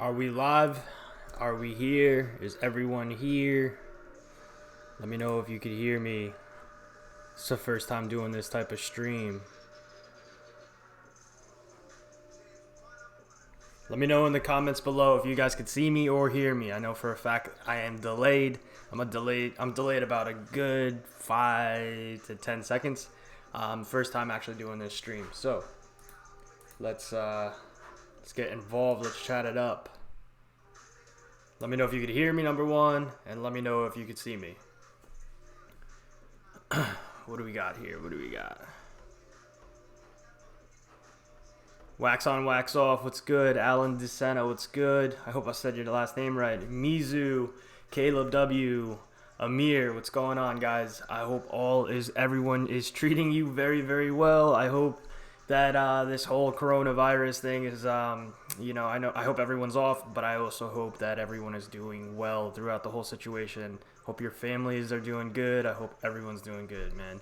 Are we live? Are we here? Is everyone here? Let me know if you could hear me. It's the first time doing this type of stream. Let me know in the comments below if you guys could see me or hear me. I know for a fact I am delayed. I'm delayed about a good 5 to 10 seconds. First time actually doing this stream. So let's get involved. Let's chat it up. Let me know if you could hear me, number one, and let me know if you could see me. What do we got here? What do we got? Wax on, wax off. What's good? Alan DeSena, what's good? I hope I said your last name right. Mizu, Caleb W, Amir, what's going on, guys? I hope everyone is treating you very, very well. I hope that this whole coronavirus thing is, I hope everyone's off, but I also hope that everyone is doing well throughout the whole situation. Hope your families are doing good. I hope everyone's doing good, man.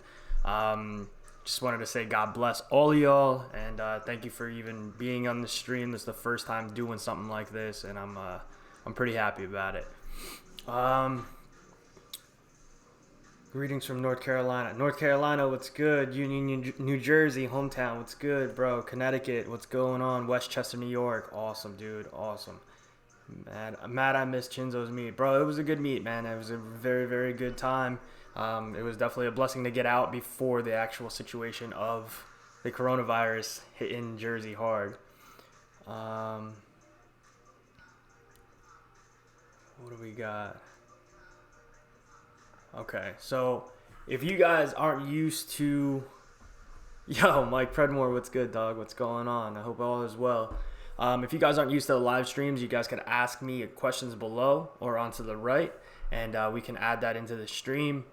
Just wanted to say God bless all of y'all, and thank you for even being on the stream. This is the first time doing something like this, and I'm pretty happy about it. Greetings from North Carolina. North Carolina, what's good? Union, New Jersey, hometown, what's good, bro? Connecticut, what's going on? Westchester, New York, awesome, dude, awesome. Mad I missed Chinzo's meet. Bro, it was a good meet, man. It was a very, very good time. It was definitely a blessing to get out before the actual situation of the coronavirus hitting Jersey hard. What do we got? Okay, so if you guys aren't used to... Yo, Mike Predmore, what's good, dog? What's going on? I hope all is well. If you guys aren't used to the live streams, you guys can ask me questions below or onto the right, and we can add that into the stream.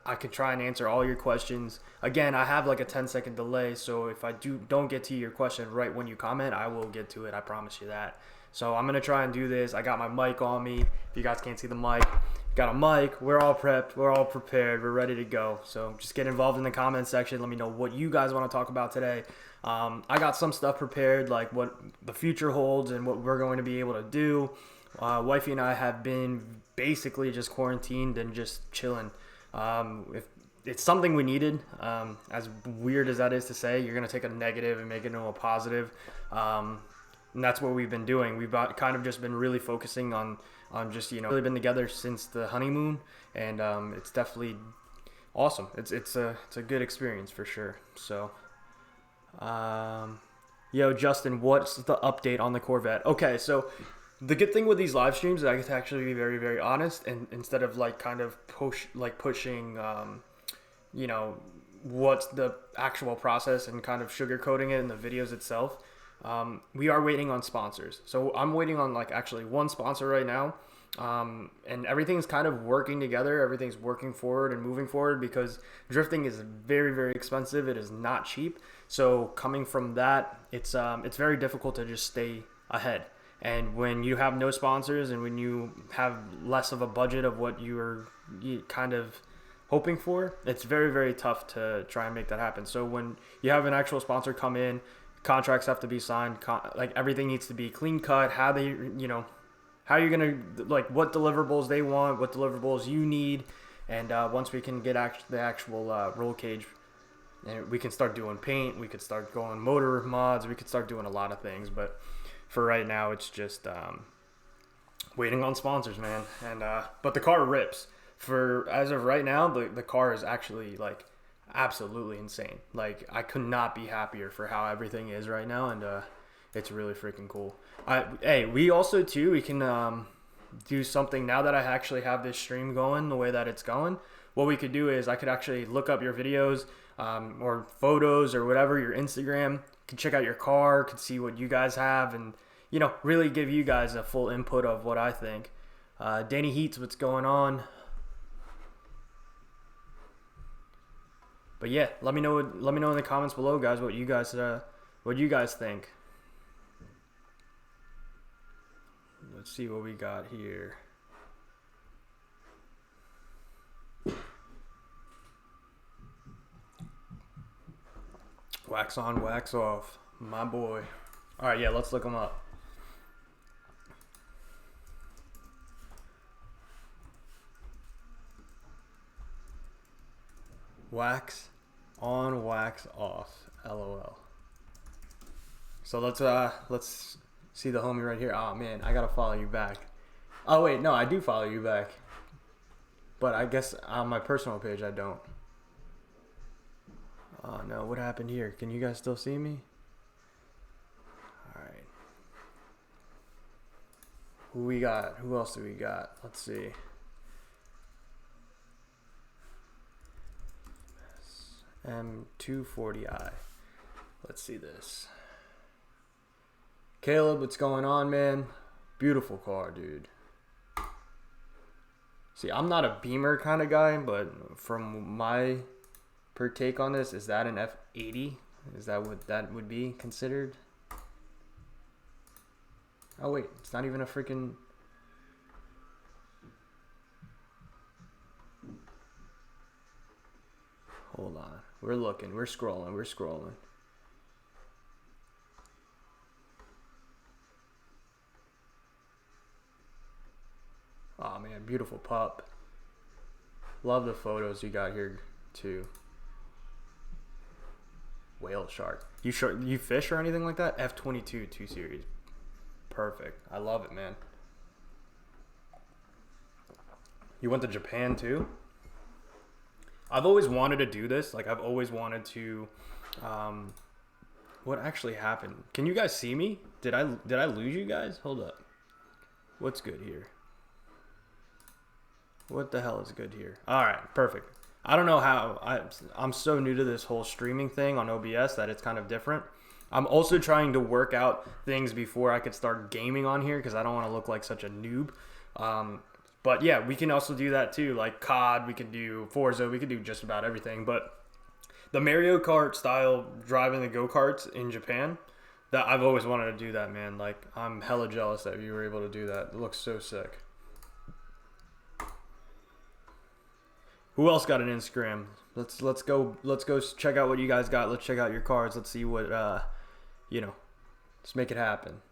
I can try and answer all your questions. Again, I have like a 10-second delay, so if I don't get to your question right when you comment, I will get to it. I promise you that. So I'm gonna try and do this. I got my mic on me. If you guys can't see the mic, got a mic. We're all prepped. We're all prepared. We're ready to go. So just get involved in the comment section. Let me know what you guys want to talk about today. I got some stuff prepared, like what the future holds and what we're going to be able to do. Wifey and I have been basically just quarantined and just chilling. If it's something we needed, as weird as that is to say, you're going to take a negative and make it into a positive. And that's what we've been doing. We've kind of just been really focusing on just, really been together since the honeymoon. And it's definitely awesome. It's a good experience for sure. So... yo, Justin, what's the update on the Corvette? Okay, so the good thing with these live streams is I get to actually be very, very honest, and instead of like kind of pushing, what's the actual process and kind of sugarcoating it in the videos itself. We are waiting on sponsors. So I'm waiting on like actually one sponsor right now. And everything's kind of working together. Everything's working forward and moving forward because drifting is very, very expensive. It is not cheap. So coming from that, it's very difficult to just stay ahead. And when you have no sponsors and when you have less of a budget of what you kind of hoping for, it's very, very tough to try and make that happen. So when you have an actual sponsor come in, contracts have to be signed, like everything needs to be clean cut, how you're going to, like what deliverables they want, what deliverables you need. And once we can get the actual roll cage, and we can start doing paint, we could start going motor mods, we could start doing a lot of things. But for right now, it's just waiting on sponsors, man. And but the car rips. As of right now, the car is actually like absolutely insane. Like I could not be happier for how everything is right now, and it's really freaking cool. Hey, we also too, we can do something now that I actually have this stream going the way that it's going. What we could do is I could actually look up your videos or photos or whatever, your Instagram, could check out your car, could see what you guys have, and really give you guys a full input of what I think. Danny Heats, what's going on? But yeah, let me know in the comments below, guys, what you guys think. Let's see what we got here. Wax on, wax off. My boy. All right, yeah, let's look them up. Wax on, wax off. LOL. So let's see the homie right here. Oh man, I gotta follow you back. Oh wait, no, I do follow you back. But I guess on my personal page I don't. Oh no, what happened here? Can you guys still see me? Alright. Who we got? Who else do we got? Let's see. M240i. Let's see this. Caleb, what's going on, man? Beautiful car, dude. See, I'm not a Beamer kind of guy, but from my per take on this, is that an F80? Is that what that would be considered? Oh wait, it's not even a freaking... Hold on. We're looking. We're scrolling. We're scrolling. Oh man, beautiful pup. Love the photos you got here too. Whale shark. You fish or anything like that? F22 2 Series. Perfect. I love it, man. You went to Japan too? I've always wanted to do this. Like, I've always wanted to... what actually happened? Can you guys see me? Did I lose you guys? Hold up. What's good here? What the hell is good here? All right, perfect. I don't know how. I'm so new to this whole streaming thing on OBS that it's kind of different. I'm also trying to work out things before I could start gaming on here because I don't want to look like such a noob. But yeah, we can also do that too. Like COD, we can do Forza, we can do just about everything. But the Mario Kart style driving the go-karts in Japan, that I've always wanted to do that, man. Like, I'm hella jealous that you were able to do that. It looks so sick. Who else got an Instagram? Let's go check out what you guys got. Let's check out your cards. Let's see what let's make it happen.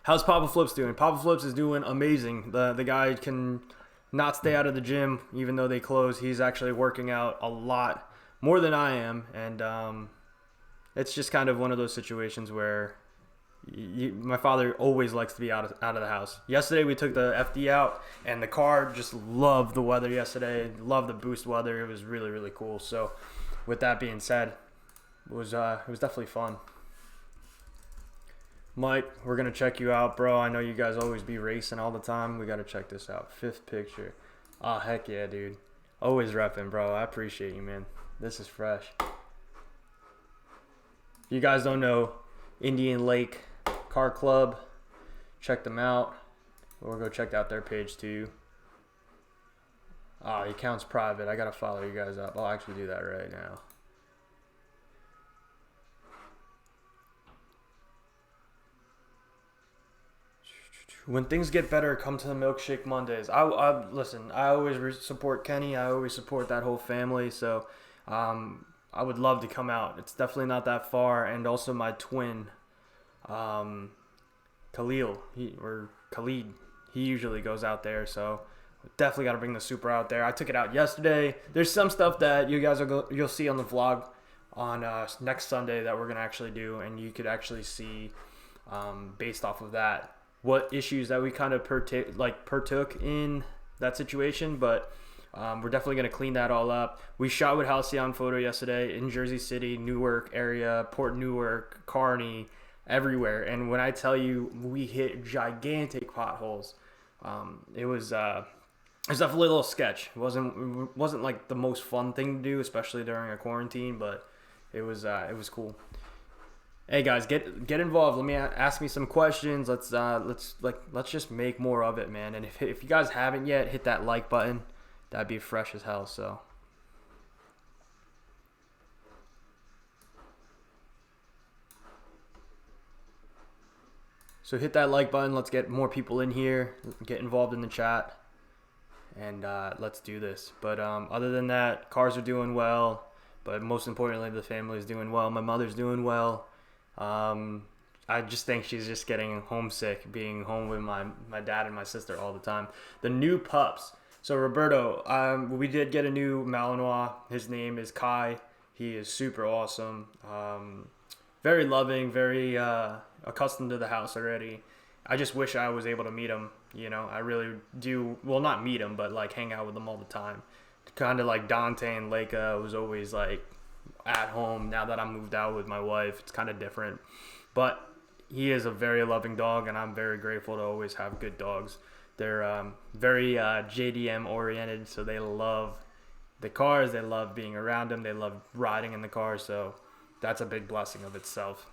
How's Papa Flips doing? Papa Flips is doing amazing. The guy can not stay out of the gym even though they close. He's actually working out a lot more than I am, and it's just kind of one of those situations where my father always likes to be out of the house. Yesterday we took the FD out, and the car just loved the weather yesterday. Loved the boost weather. It was really, really cool. So with that being said, it was definitely fun. Mike, we're gonna check you out, bro. I know you guys always be racing all the time. We gotta check this out. 5th picture. Oh, heck yeah, dude. Always repping, bro. I appreciate you, man. This is fresh. If you guys don't know, Indian Lake Car Club, check them out, or go check out their page too. Oh, the account's private. I gotta follow you guys up. I'll actually do that right now. When things get better, come to the Milkshake Mondays. Listen, I always support Kenny. I always support that whole family. So I would love to come out. It's definitely not that far. And also my twin, Khalid, he usually goes out there. So definitely got to bring the Supra out there. I took it out yesterday. There's some stuff that you guys you'll see on the vlog on next Sunday that we're going to actually do. And you could actually see based off of that what issues that we kind of partook in that situation, but we're definitely going to clean that all up. We shot with Halcyon Photo yesterday in Jersey City, Newark area, Port Newark, Kearney, everywhere. And when I tell you we hit gigantic potholes, it was definitely a little sketch. It wasn't like the most fun thing to do, especially during a quarantine, but it was cool. Hey guys, get involved. Let me ask me some questions. Let's just make more of it, man. And if you guys haven't yet, hit that like button. That'd be fresh as hell. So hit that like button. Let's get more people in here. Get involved in the chat, and let's do this. But other than that, cars are doing well. But most importantly, the family's doing well. My mother's doing well. I just think she's just getting homesick being home with my dad and my sister all the time. The new pups. So Roberto, we did get a new Malinois. His name is Kai. He is super awesome. Very loving, very accustomed to the house already. I just wish I was able to meet him. You know, I really do. Well, not meet him, but like hang out with him all the time. Kind of like Dante and Leica was always like at home. Now that I'm moved out with my wife, it's kind of different. But he is a very loving dog, and I'm very grateful to always have good dogs. They're very JDM oriented, so they love the cars. They love being around them. They love riding in the car, so that's a big blessing of itself.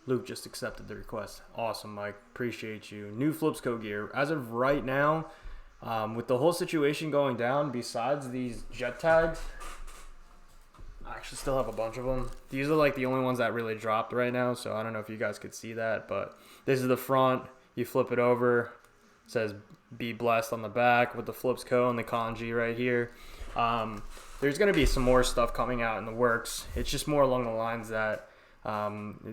Luke just accepted the request. Awesome, Mike. Appreciate you. New Flipzco gear. As of right now, with the whole situation going down, besides these jet tags, I actually still have a bunch of them. These are like the only ones that really dropped right now, so I don't know if you guys could see that, but this is the front. You flip it over. It says "Be Blessed" on the back with the Flipzco and the kanji right here. There's going to be some more stuff coming out in the works. It's just more along the lines that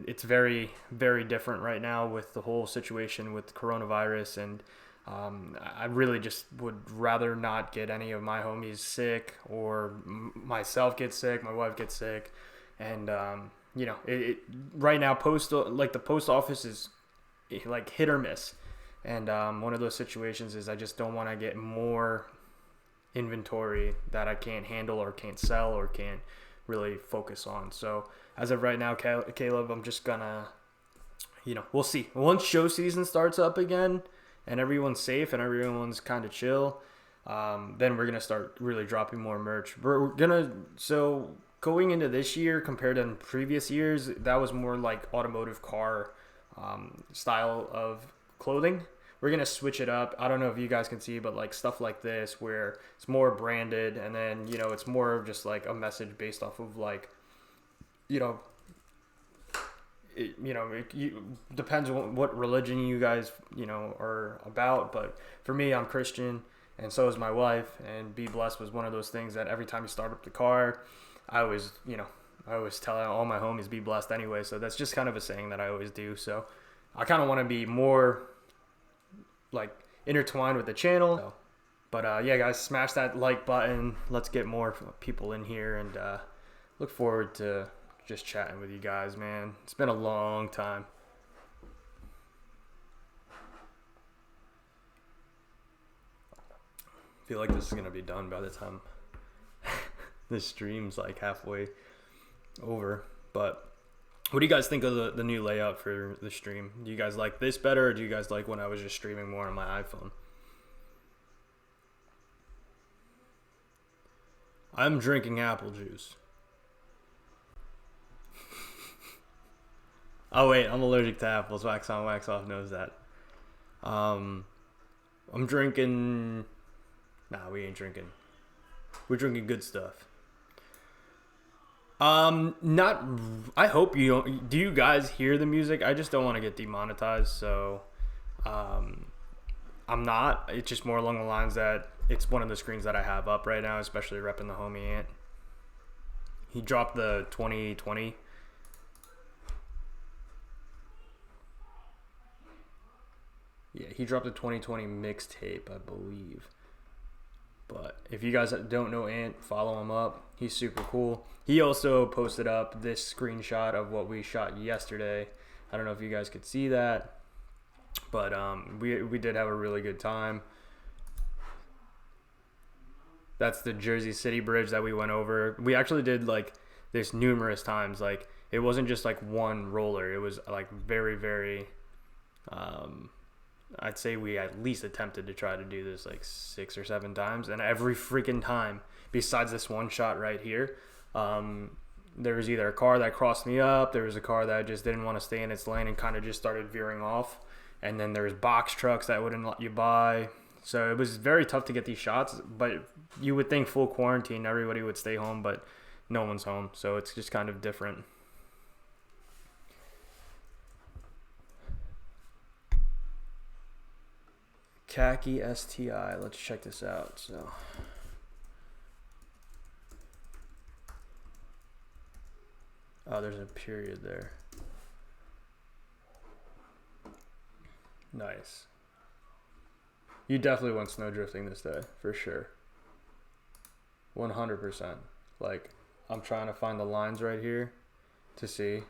it's very, very different right now with the whole situation with coronavirus, and I really just would rather not get any of my homies sick or myself get sick, my wife gets sick, and you know, right now the post office is like hit or miss, and one of those situations is I just don't want to get more inventory that I can't handle or can't sell or can't really focus on. So as of right now, Caleb, I'm just gonna, you know, we'll see. Once show season starts up again and everyone's safe and everyone's kind of chill, then we're gonna start really dropping more merch. So going into this year compared to previous years, that was more like automotive car style of clothing. We're gonna switch it up. I don't know if you guys can see, but like stuff like this where it's more branded, and then, you know, it's more of just like a message based off of like, you know, it depends on what religion you guys, you know, are about. But for me, I'm Christian, and so is my wife. And "Be Blessed" was one of those things that every time you start up the car, I always tell all my homies "Be blessed" anyway. So that's just kind of a saying that I always do. So I kind of want to be more like intertwined with the channel. But yeah, guys, smash that like button. Let's get more people in here, and look forward to just chatting with you guys, man. It's been a long time. I feel like this is gonna be done by the time this stream's like halfway over. But what do you guys think of the new layout for the stream? Do you guys like this better, or do you guys like when I was just streaming more on my iPhone? I'm drinking apple juice. Oh wait, I'm allergic to apples. Wax on, wax off knows that. I'm drinking. Nah, we ain't drinking. We're drinking good stuff. Not. I hope you don't. Do you guys hear the music? I just don't want to get demonetized, so I'm not. It's just more along the lines that it's one of the screens that I have up right now, especially repping the homie Ant. He dropped the 2020. Yeah, he dropped the 2020 mixtape, I believe. But if you guys don't know Ant, follow him up. He's super cool. He also posted up this screenshot of what we shot yesterday. I don't know if you guys could see that, but we did have a really good time. That's the Jersey City Bridge that we went over. We actually did like this numerous times. Like, it wasn't just like one roller. It was like very, very, I'd say we at least attempted to try to do this like 6 or 7 times. And every freaking time, besides this one shot right here, there was either a car that crossed me up, there was a car that just didn't want to stay in its lane and kind of just started veering off, and then there was box trucks that wouldn't let you by. So it was very tough to get these shots, but you would think full quarantine, everybody would stay home, but no one's home, so it's just kind of different. Khaki STI, let's check this out. So oh, there's a period there. Nice. You definitely went snow drifting this day, for sure. 100%. Like, I'm trying to find the lines right here to see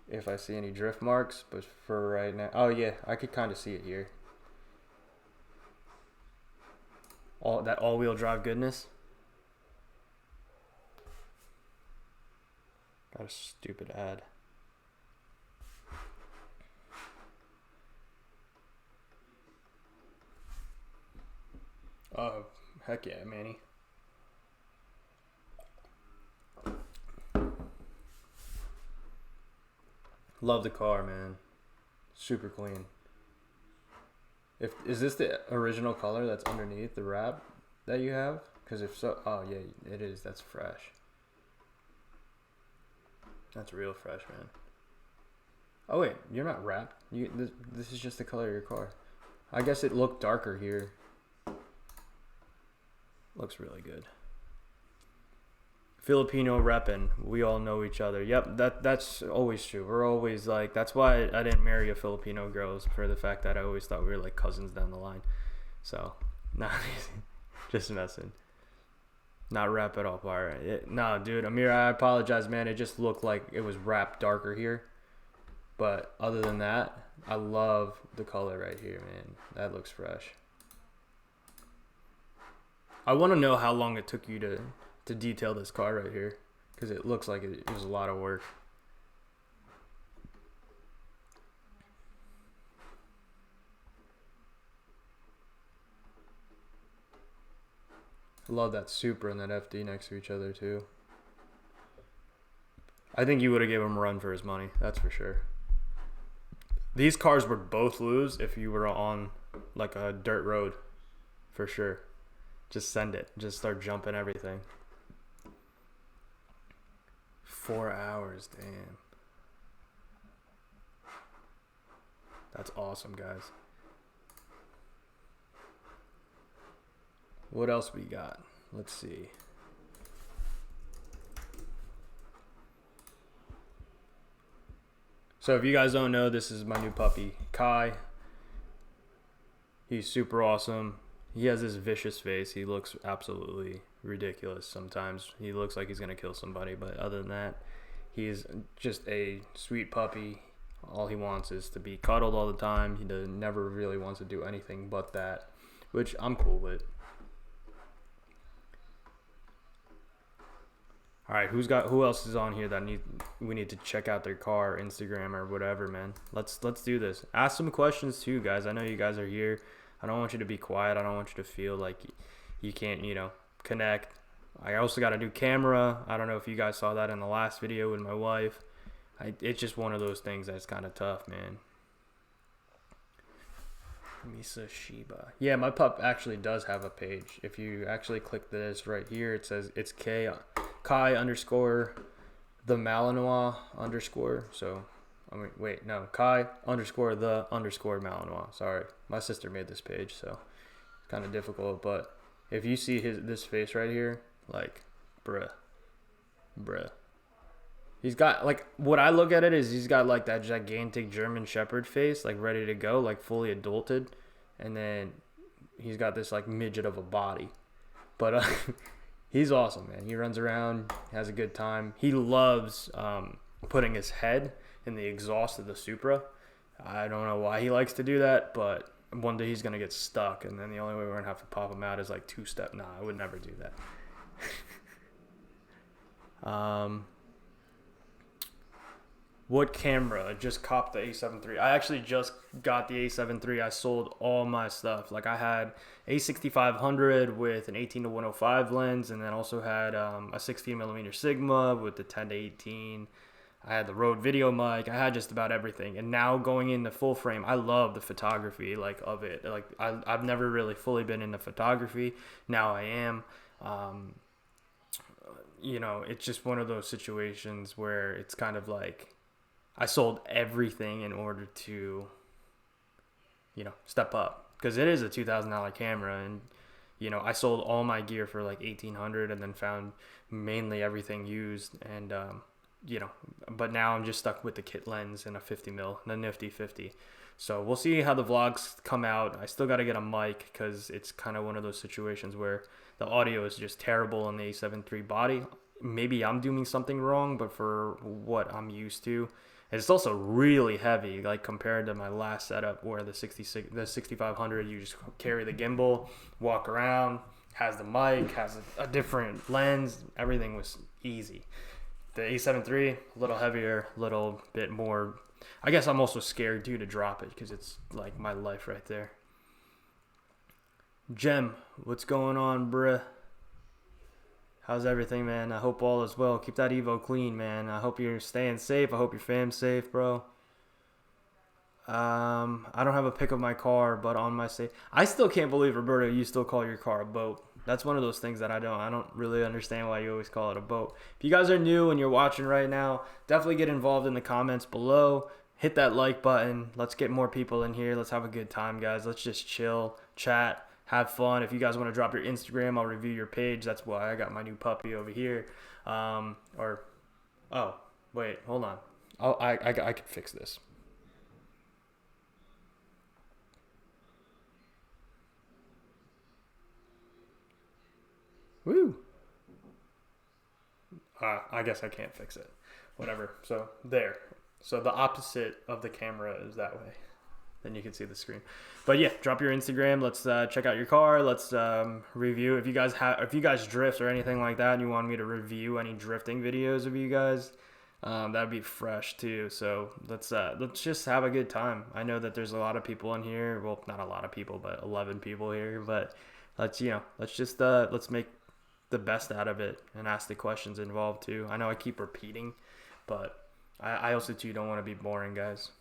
if I see any drift marks, but for right now, oh yeah, I could kind of see it here. All that all-wheel drive goodness. Got a stupid ad. Oh, heck yeah, Manny. Love the car, man. Super clean. Is this the original color that's underneath the wrap that you have? Because if so, oh yeah, it is. That's fresh. That's real fresh, man. Oh wait, you're not wrapped. This is just the color of your car. I guess it looked darker here. Looks really good. Filipino reppin'. We all know each other. Yep, that's always true. We're always like, that's why I didn't marry a Filipino girl, for the fact that I always thought we were like cousins down the line. So, nah, just messing. Not wrap at all, alright. Nah, dude, Amir, I apologize, man. It just looked like it was wrapped darker here. But other than that, I love the color right here, man. That looks fresh. I want to know how long it took you to detail this car right here, because it looks like it was a lot of work. I love that Supra and that FD next to each other too. I think you would have given him a run for his money, that's for sure. These cars would both lose if you were on like a dirt road, for sure. Just send it. Just start jumping everything. 4 hours, damn. That's awesome, guys. What else we got? Let's see. So if you guys don't know, this is my new puppy, Kai. He's super awesome. He has this vicious face. He looks absolutely ridiculous sometimes. He looks like he's going to kill somebody, but other than that, he's just a sweet puppy. All he wants is to be cuddled all the time. He never really wants to do anything but that, which I'm cool with. All right, who else is on here that we need to check out their car, Instagram or whatever, man? Let's do this. Ask some questions too, guys. I know you guys are here. I don't want you to be quiet. I don't want you to feel like you can't, connect. I also got a new camera. I don't know if you guys saw that in the last video with my wife. It's just one of those things that's kind of tough, man. Misa Shiba. Yeah, my pup actually does have a page. If you actually click this right here, it says it's Kai _ the Malinois _ so Kai _ the _ Malinois. Sorry, my sister made this page, so it's kind of difficult. But if you see this face right here, like, bruh, he's got, like, what I look at it is he's got like that gigantic German Shepherd face, like ready to go, like fully adulted, and then he's got this like midget of a body, but he's awesome, man. He runs around, has a good time. He loves putting his head in the exhaust of the Supra. I don't know why he likes to do that, but one day he's going to get stuck, and then the only way we're going to have to pop him out is like two-step. Nah, I would never do that. What camera? Just copped the A7 III. I actually just got the A7 III. I sold all my stuff. Like, I had A6500 with an 18-105 lens, and then also had a 16mm Sigma with the 10-18. I had the Rode video mic. I had just about everything. And now going into full frame, I love the photography of it. Like, I've never really fully been into photography. Now I am. It's just one of those situations where it's kind of like I sold everything in order to, step up. Because it is a $2,000 camera, and, I sold all my gear for like $1,800 and then found mainly everything used. And, but now I'm just stuck with the kit lens and a 50mm, the Nifty 50. So we'll see how the vlogs come out. I still got to get a mic because it's kind of one of those situations where the audio is just terrible on the A7 III body. Maybe I'm doing something wrong, but for what I'm used to, it's also really heavy, like compared to my last setup where the 6500, you just carry the gimbal, walk around, has the mic, has a different lens. Everything was easy. The A7 III, a little heavier, a little bit more. I guess I'm also scared too to drop it because it's like my life right there. Jem, what's going on, bruh? How's everything, man? I hope all is well. Keep that Evo clean, man. I hope you're staying safe. I hope your fam's safe, bro. I don't have a pic of my car, but on my safe. I still can't believe, Roberto, you still call your car a boat. That's one of those things that I don't really understand why you always call it a boat. If you guys are new and you're watching right now, definitely get involved in the comments below. Hit that like button. Let's get more people in here. Let's have a good time, guys. Let's just chill, chat, have fun. If you guys want to drop your Instagram, I'll review your page. That's why I got my new puppy over here. Oh, wait, hold on. I can fix this. Woo. I guess I can't fix it. Whatever. So there. So the opposite of the camera is that way. Then you can see the screen. But yeah, drop your Instagram. Let's check out your car. Let's review. If you guys drift or anything like that, and you want me to review any drifting videos of you guys, that'd be fresh too. So let's just have a good time. I know that there's a lot of people in here. Well, not a lot of people, but 11 people here. But let's make the best out of it and ask the questions involved too. I know I keep repeating, but I also too don't want to be boring, guys.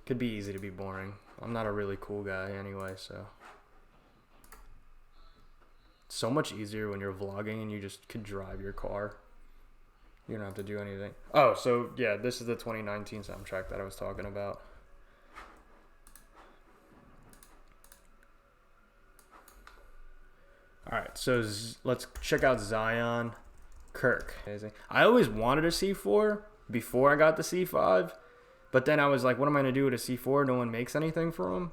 Could be easy to be boring. I'm not a really cool guy anyway, so. It's so much easier when you're vlogging and you just could drive your car. You don't have to do anything. Oh, so yeah, this is the 2019 soundtrack that I was talking about. All right, so let's check out Zion Kirk. I always wanted a C4 before I got the C5, but then I was like, what am I going to do with a C4? No one makes anything for them.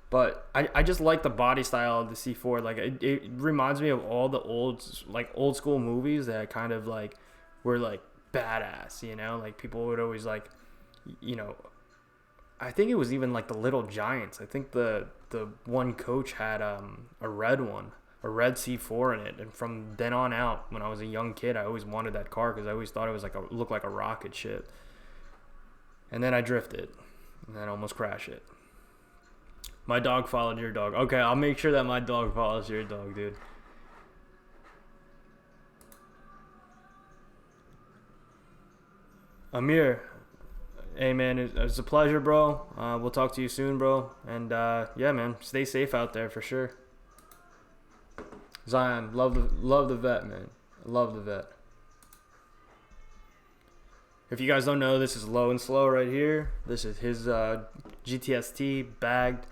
But I just like the body style of the C4. Like it reminds me of all the old school movies that kind of like were like badass, you know? Like people would always like, you know, I think it was even like the Little Giants. I think the one coach had a red one. A red C4 in it, and from then on out, when I was a young kid, I always wanted that car because I always thought it was looked like a rocket ship. And then I drifted, and then almost crashed it. My dog followed your dog. Okay, I'll make sure that my dog follows your dog, dude. Amir, hey man, it's a pleasure, bro. We'll talk to you soon, bro. And yeah, man, stay safe out there for sure. Zion, love the vet, man. Love the vet. If you guys don't know, this is Low and Slow right here. This is his GTST bagged.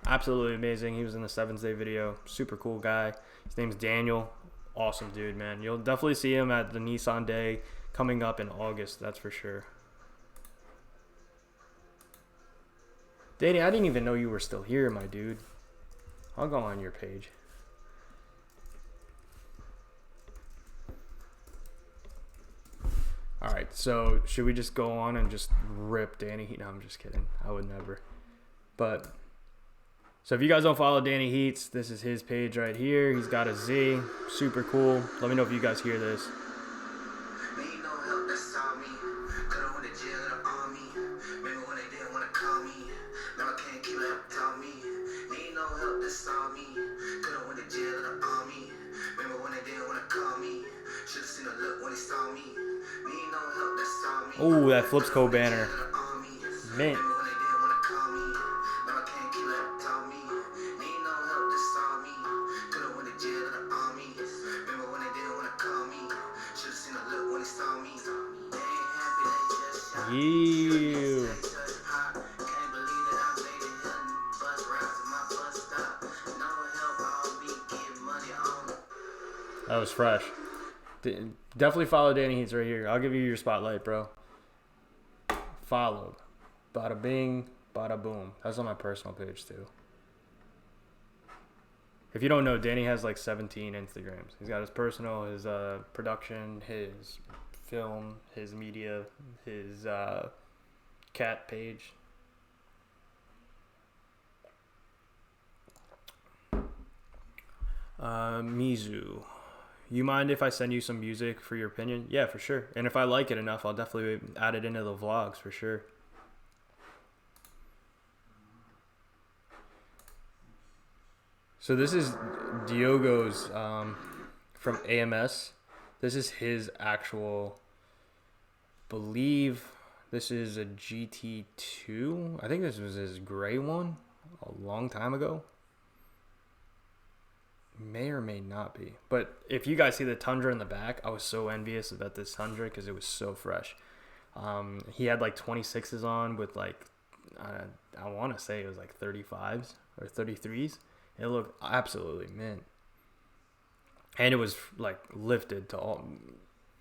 Absolutely amazing. He was in the 7th Day video. Super cool guy. His name's Daniel. Awesome dude, man. You'll definitely see him at the Nissan Day coming up in August. That's for sure. Danny, I didn't even know you were still here, my dude. I'll go on your page. All right, so should we just go on and just rip Danny Heat? No, I'm just kidding. I would never. But, so if you guys don't follow Danny Heats, this is his page right here. He's got a Z. Super cool. Let me know if you guys hear this. Oh, that Flipzco banner. Man. You. That was fresh. Definitely follow Danny Heats right here. I'll give you your spotlight, bro. Followed. Bada bing, bada boom. That's on my personal page too. If you don't know, Danny has like 17 Instagrams. He's got his personal, his production, his film, his media, his cat page. Mizu, you mind if I send you some music for your opinion? Yeah, for sure. And if I like it enough, I'll definitely add it into the vlogs for sure. So this is Diogo's from AMS. This is his actual, believe this is a GT2. I think this was his gray one a long time ago. May or may not be. But if you guys see the Tundra in the back, I was so envious about this Tundra because it was so fresh. He had like 26s on with like, I want to say it was like 35s or 33s. It looked absolutely mint. And it was like lifted to all.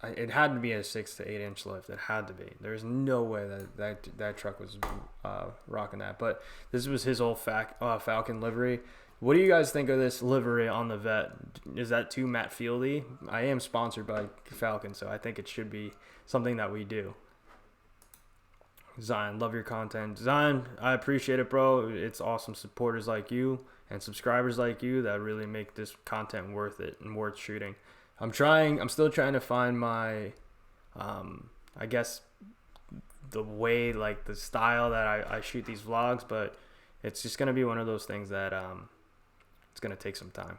It had to be a 6 to 8 inch lift. It had to be. There's no way that truck was rocking that. But this was his old Falcon livery. What do you guys think of this livery on the Vet? Is that too Matt Fieldy? I am sponsored by Falcon, so I think it should be something that we do. Zion, love your content. Zion, I appreciate it, bro. It's awesome supporters like you and subscribers like you that really make this content worth it and worth shooting. I'm still trying to find my, I guess, the way, like the style that I shoot these vlogs, but it's just going to be one of those things that, it's going to take some time.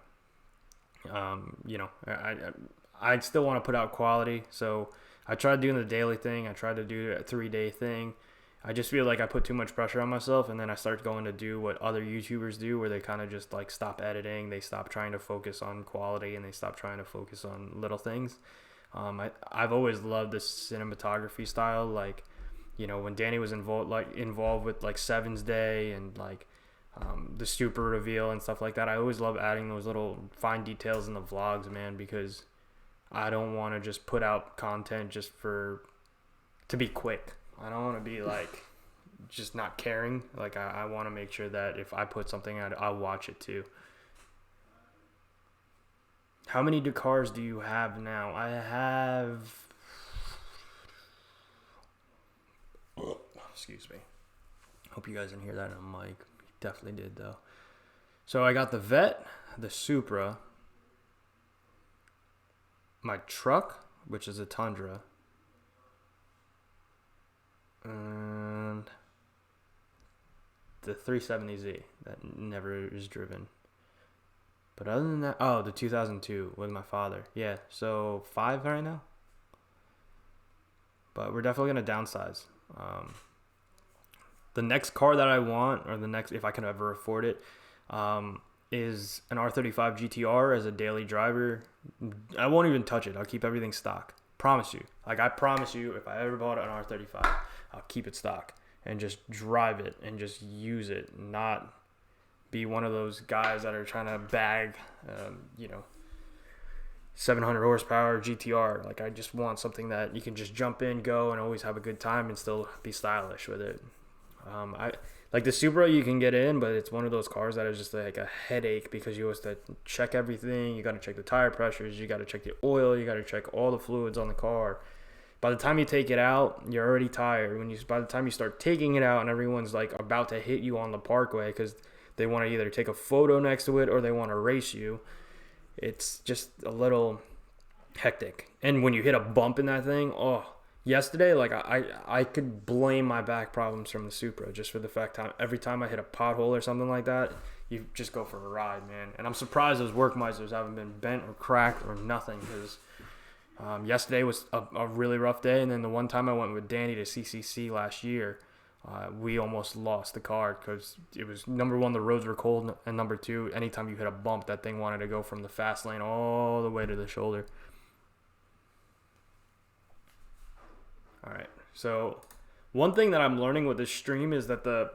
I still want to put out quality. So I tried doing the daily thing. I tried to do a 3-day thing. I just feel like I put too much pressure on myself, and then I start going to do what other YouTubers do, where they kind of just like stop editing. They stop trying to focus on quality, and they stop trying to focus on little things. I've always loved this cinematography style. Like, when Danny was involved with like Seven's Day and like, the Supra reveal and stuff like that. I always love adding those little fine details in the vlogs, man, because I don't want to just put out content just to be quick. I don't want to be like just not caring. Like I want to make sure that if I put something out, I'll watch it too. How many cars do you have now? I have, excuse me. Hope you guys didn't hear that on mic. Definitely did though. So I got the Vet, the Supra, my truck, which is a Tundra, and the 370Z that never is driven. But other than that, the 2002 with my father. Yeah, so 5 right now. But we're definitely gonna downsize. The next car that I want, or if I can ever afford it, is an R35 GTR as a daily driver. I won't even touch it. I'll keep everything stock. Promise you. Like, I promise you, if I ever bought an R35, I'll keep it stock and just drive it and just use it, not be one of those guys that are trying to bag, 700 horsepower GTR. Like, I just want something that you can just jump in, go, and always have a good time and still be stylish with it. I like the Supra, you can get in, but it's one of those cars that is just like a headache because you have to check everything. You got to check the tire pressures, you got to check the oil, you got to check all the fluids on the car. By the time you take it out, you're already tired. By the time you start taking it out and everyone's like about to hit you on the parkway because they want to either take a photo next to it or they want to race you, it's just a little hectic. And when you hit a bump in that thing, yesterday, like I could blame my back problems from the Supra just for the fact that every time I hit a pothole or something like that, you just go for a ride, man. And I'm surprised those work misers haven't been bent or cracked or nothing, because yesterday was a really rough day. And then the one time I went with Danny to CCC last year, we almost lost the car because it was, number one, the roads were cold, and number two, anytime you hit a bump, that thing wanted to go from the fast lane all the way to the shoulder. All right, so one thing that I'm learning with this stream is that the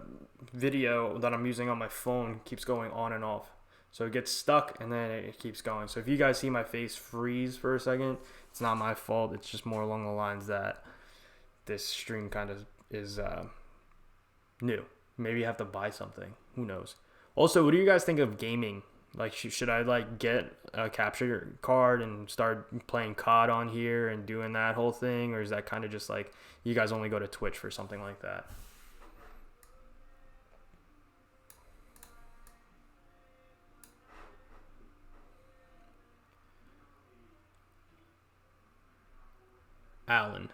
video that I'm using on my phone keeps going on and off. So it gets stuck and then it keeps going. So if you guys see my face freeze for a second, it's not my fault. It's just more along the lines that this stream kind of is new. Maybe you have to buy something. Who knows? Also, what do you guys think of gaming? Like, should I like get a capture card and start playing COD on here and doing that whole thing, or is that kind of just like you guys only go to Twitch for something like that? Alan,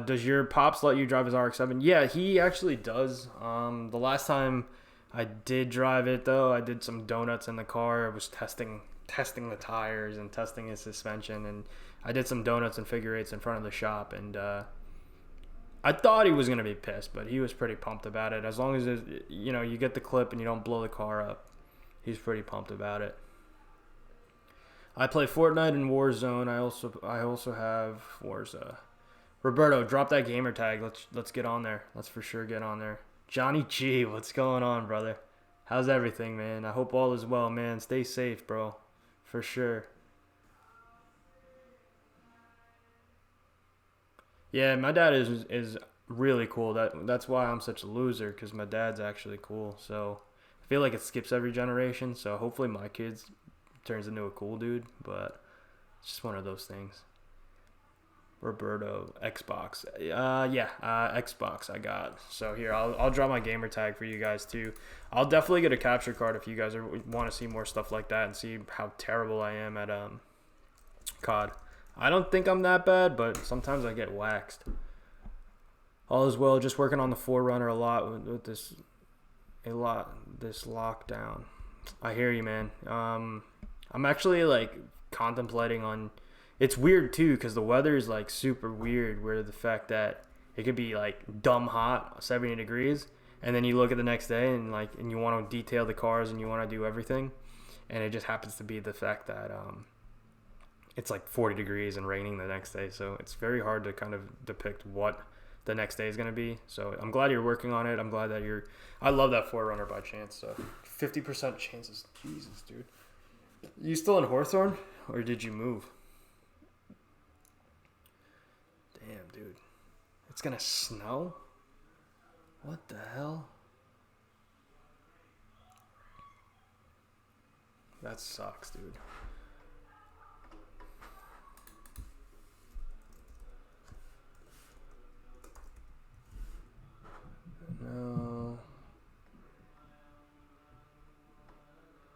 does your pops let you drive his RX-7? Yeah, he actually does. The last time I did drive it though, I did some donuts in the car. I was testing the tires and testing his suspension, and I did some donuts and figure eights in front of the shop, and I thought he was gonna be pissed, but he was pretty pumped about it. As long as you get the clip and you don't blow the car up, he's pretty pumped about it. I play Fortnite and Warzone. I also have Forza. Roberto, drop that gamer tag. Let's get on there. Let's for sure get on there. Johnny G, what's going on, brother? How's everything, man? I hope all is well, man. Stay safe, bro. For sure. Yeah, my dad is really cool. That's why I'm such a loser, because my dad's actually cool. So I feel like it skips every generation. So hopefully my kids turns into a cool dude, but it's just one of those things. Roberto, Xbox. Xbox I got. So here, I'll draw my gamer tag for you guys too. I'll definitely get a capture card if you guys want to see more stuff like that and see how terrible I am at COD. I don't think I'm that bad, but sometimes I get waxed. All is well, just working on the Forerunner a lot with this lockdown. I hear you, man. I'm actually like contemplating on. It's weird too, because the weather is like super weird, where the fact that it could be like dumb hot, 70 degrees, and then you look at the next day and you want to detail the cars and you want to do everything, and it just happens to be the fact that it's like 40 degrees and raining the next day. So it's very hard to kind of depict what the next day is going to be. So I'm glad you're working on it. I'm glad that I love that Forerunner by chance. So 50% chances. Jesus, dude. You still in Hawthorne, or did you move? Damn, dude. It's gonna snow? What the hell? That sucks, dude. No.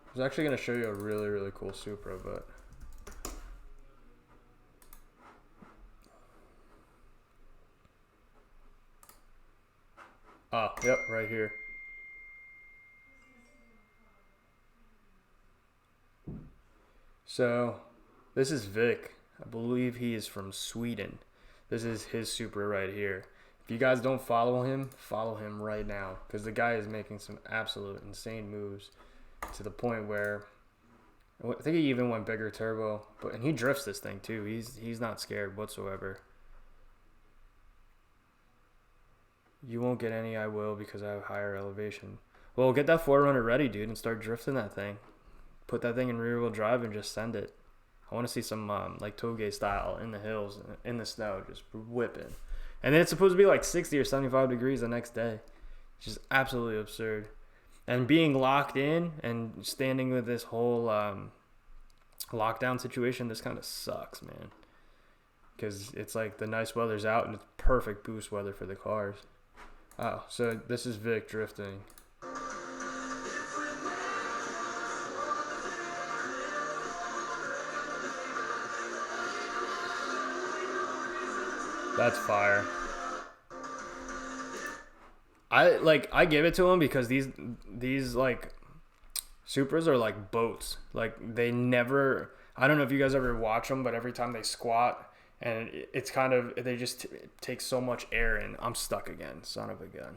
I was actually gonna show you a really, really cool Supra, but yep, right here. So, this is Vic. I believe he is from Sweden. This is his Supra right here. If you guys don't follow him right now, because the guy is making some absolute insane moves to the point where I think he even went bigger turbo, and he drifts this thing too. He's not scared whatsoever. You won't get any, I will, because I have higher elevation. Well, get that Forerunner ready, dude, and start drifting that thing. Put that thing in rear wheel drive and just send it. I want to see some like Toge style in the hills, in the snow, just whipping. And then it's supposed to be like 60 or 75 degrees the next day. It's just absolutely absurd. And being locked in and standing with this whole lockdown situation, this kind of sucks, man. Because it's like the nice weather's out and it's perfect boost weather for the cars. Oh, so this is Vic drifting. That's fire. I give it to him because these like Supras are like boats. Like they never. I don't know if you guys ever watch them, but every time they squat, and it's kind of they just take so much air in. I'm stuck again, son of a gun.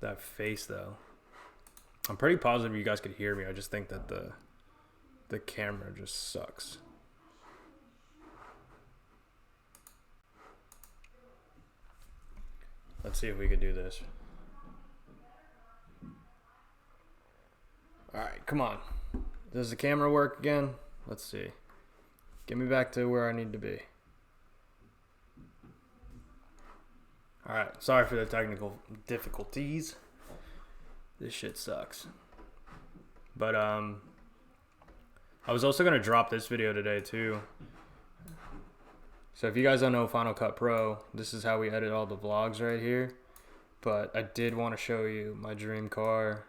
That face though. I'm pretty positive you guys could hear me. I just think that the camera just sucks. Let's see if we could do this. come on. Does the camera work again? Let's see. Get me back to where I need to be. Alright, sorry for the technical difficulties. This shit sucks. But, I was also going to drop this video today, too. So if you guys don't know Final Cut Pro, this is how we edit all the vlogs right here. But I did want to show you my dream car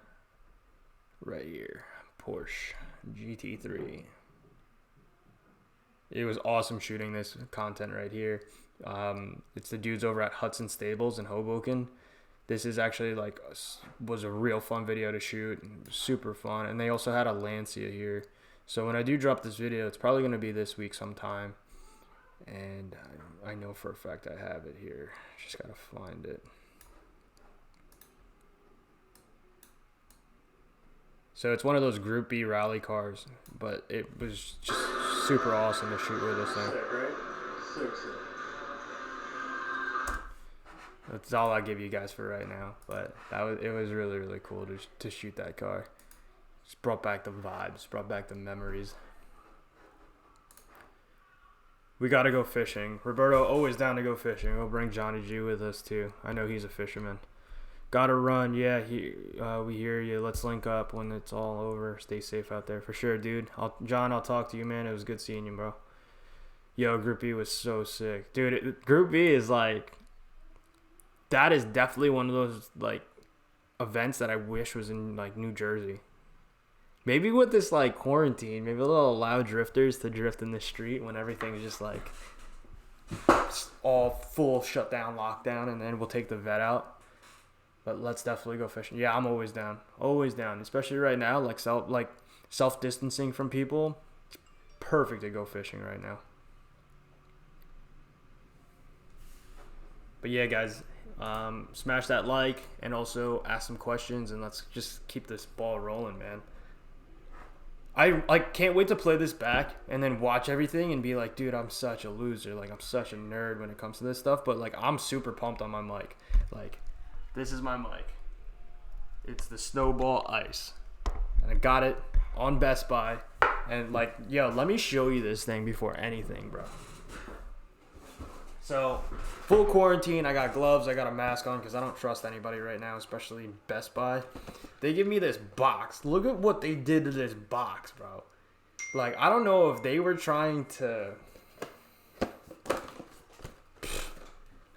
right here. Porsche GT3. It was awesome shooting this content right here. It's the dudes over at Hudson Stables in Hoboken. This is actually like was a real fun video to shoot. Super fun. And they also had a Lancia here. So when I do drop this video, it's probably going to be this week sometime. And I know for a fact I have it here. Just got to find it. So it's one of those Group B rally cars, but it was just super awesome to shoot with this thing. That's all I'll give you guys for right now, but it was really, really cool to shoot that car. Just brought back the vibes, brought back the memories. We got to go fishing. Roberto, always down to go fishing. We'll bring Johnny G with us too. I know he's a fisherman. Gotta run. Yeah, we hear you. Let's link up when it's all over. Stay safe out there. For sure, dude. John, I'll talk to you, man. It was good seeing you, bro. Yo, Group B was so sick. Dude, Group B is like... That is definitely one of those, like, events that I wish was in, like, New Jersey. Maybe with this, like, quarantine, maybe they'll allow drifters to drift in the street when everything's just, like, all full shutdown, lockdown, and then we'll take the vet out. But let's definitely go fishing. Yeah, I'm always down. Always down. Especially right now, like self-distancing from people. It's perfect to go fishing right now. But yeah, guys, smash that like and also ask some questions, and let's just keep this ball rolling, man. I can't wait to play this back and then watch everything and be like, dude, I'm such a loser. Like, I'm such a nerd when it comes to this stuff. But, like, I'm super pumped on my mic. Like... This is my mic. It's the Snowball Ice. And I got it on Best Buy. And like, yo, let me show you this thing before anything, bro. So, full quarantine. I got gloves. I got a mask on because I don't trust anybody right now, especially Best Buy. They give me this box. Look at what they did to this box, bro. Like, I don't know if they were trying to...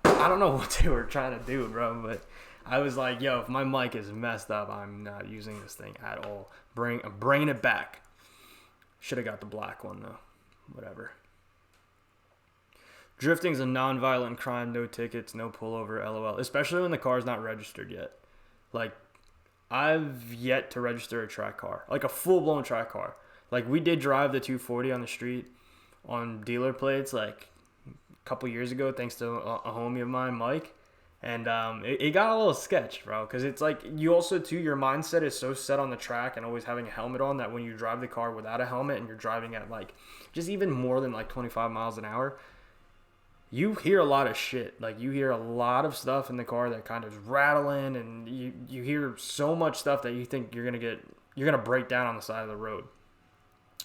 I don't know what they were trying to do, bro, but... I was like, yo, if my mic is messed up, I'm not using this thing at all. I'm bringing it back. Should have got the black one, though. Whatever. Drifting's a non-violent crime. No tickets, no pullover, LOL. Especially when the car's not registered yet. Like, I've yet to register a track car. Like, a full-blown track car. Like, we did drive the 240 on the street on dealer plates, like, a couple years ago, thanks to a homie of mine, Mike. And it got a little sketched, bro, because it's like you also, too, your mindset is so set on the track and always having a helmet on that when you drive the car without a helmet and you're driving at, like, just even more than, like, 25 miles an hour, you hear a lot of shit. Like, you hear a lot of stuff in the car that kind of is rattling, and you hear so much stuff that you think you're going to break down on the side of the road.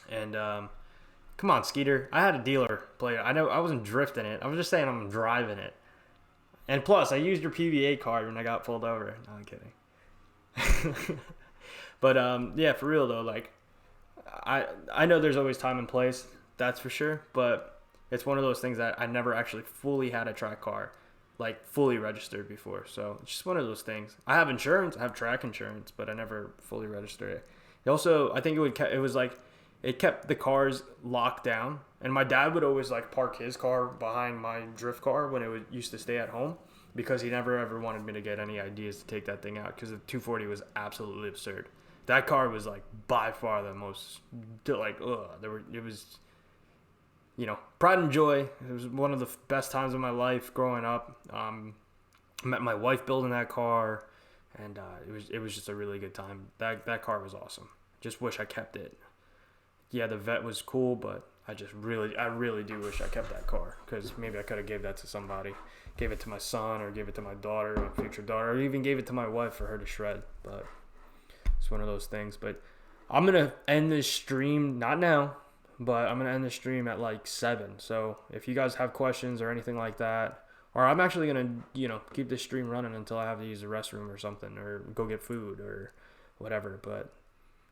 And, come on, Skeeter. I had a dealer play it. I know I wasn't drifting it. I was just saying I'm driving it. And plus, I used your PVA card when I got pulled over. No, I'm kidding. But, yeah, for real, though, like, I know there's always time and place, that's for sure, but it's one of those things that I never actually fully had a track car, like, fully registered before. So, it's just one of those things. I have insurance, I have track insurance, but I never fully registered it. Also, I think it kept the cars locked down. And my dad would always, like, park his car behind my drift car when it used to stay at home because he never, ever wanted me to get any ideas to take that thing out because the 240 was absolutely absurd. That car was, like, by far the most, like, it was, you know, pride and joy. It was one of the best times of my life growing up. Met my wife building that car, and it was just a really good time. That car was awesome. Just wish I kept it. Yeah, the Vet was cool, but I really do wish I kept that car because maybe I could have gave that to somebody, gave it to my son or gave it to my daughter, my future daughter, or even gave it to my wife for her to shred. But it's one of those things. But I'm going to end this stream, not now, but I'm going to end the stream at like 7. So if you guys have questions or anything like that, or I'm actually going to, keep this stream running until I have to use the restroom or something, or go get food or whatever. But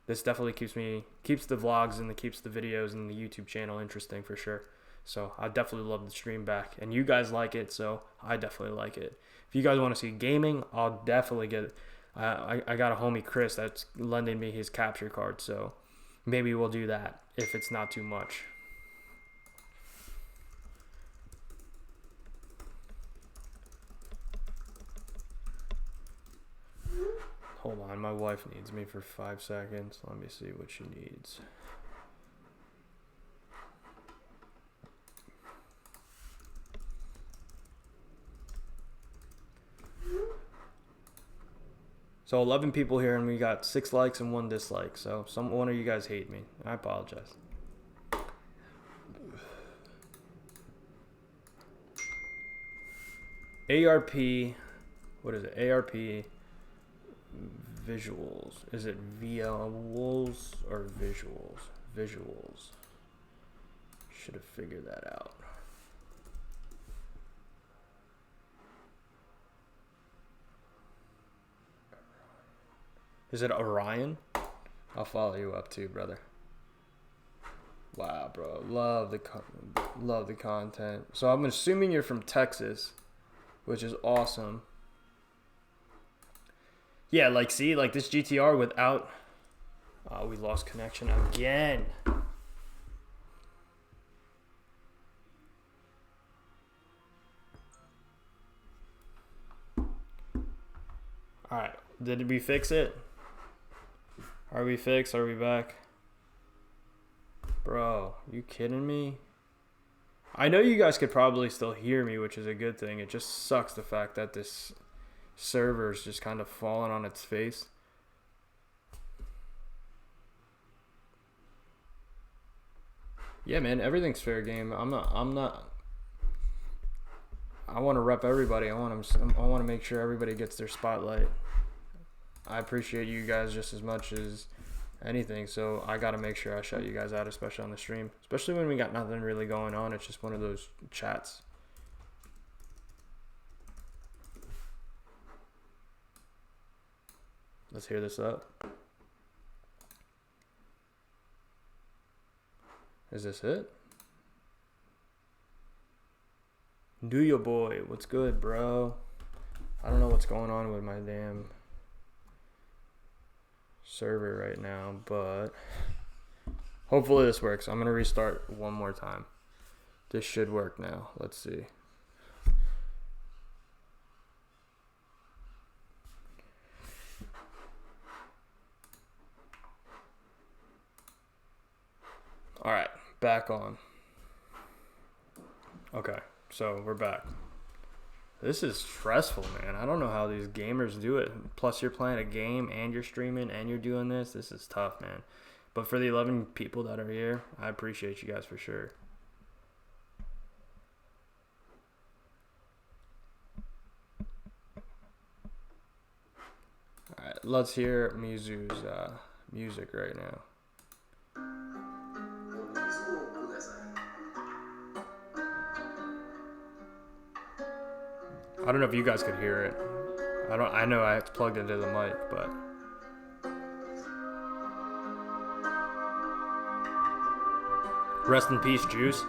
this definitely keeps the vlogs and keeps the videos and the YouTube channel interesting for sure. So I definitely love the stream back, and you guys like it, so I definitely like it. If you guys want to see gaming, I'll definitely get it. I got a homie, Chris, that's lending me his capture card, so maybe we'll do that if it's not too much. Hold on, my wife needs me for 5 seconds. Let me see what she needs. So 11 people here, and we got 6 likes and 1 dislike. So one of you guys hate me. I apologize. ARP, what is it? ARP visuals. Is it visuals or visuals? Visuals. Should have figured that out. Is it Orion? I'll follow you up too, brother. Wow, bro. Love the content. So I'm assuming you're from Texas, which is awesome. Yeah, see, this GTR without... Oh, we lost connection again. Alright, did we fix it? Are we fixed? Are we back? Bro, you kidding me? I know you guys could probably still hear me, which is a good thing. It just sucks the fact that this server's just kind of fallen on its face. Yeah, man, everything's fair game. I'm not. I want to rep everybody. I want to make sure everybody gets their spotlight. I appreciate you guys just as much as anything, so I gotta make sure I shout you guys out, especially on the stream, especially when we got nothing really going on. It's just one of those chats. Let's hear this up. Is this it? Do your boy, what's good, bro? I don't know what's going on with my damn server right now, but hopefully this works. I'm gonna restart one more time. This should work now. Let's see. All right, back on. Okay, so we're back. This is stressful, man. I don't know how these gamers do it. Plus, you're playing a game and you're streaming and you're doing this. This is tough, man. But for the 11 people that are here, I appreciate you guys for sure. All right, let's hear Mizu's music right now. I don't know if you guys could hear it. I know it's plugged into the mic, but rest in peace, Juice.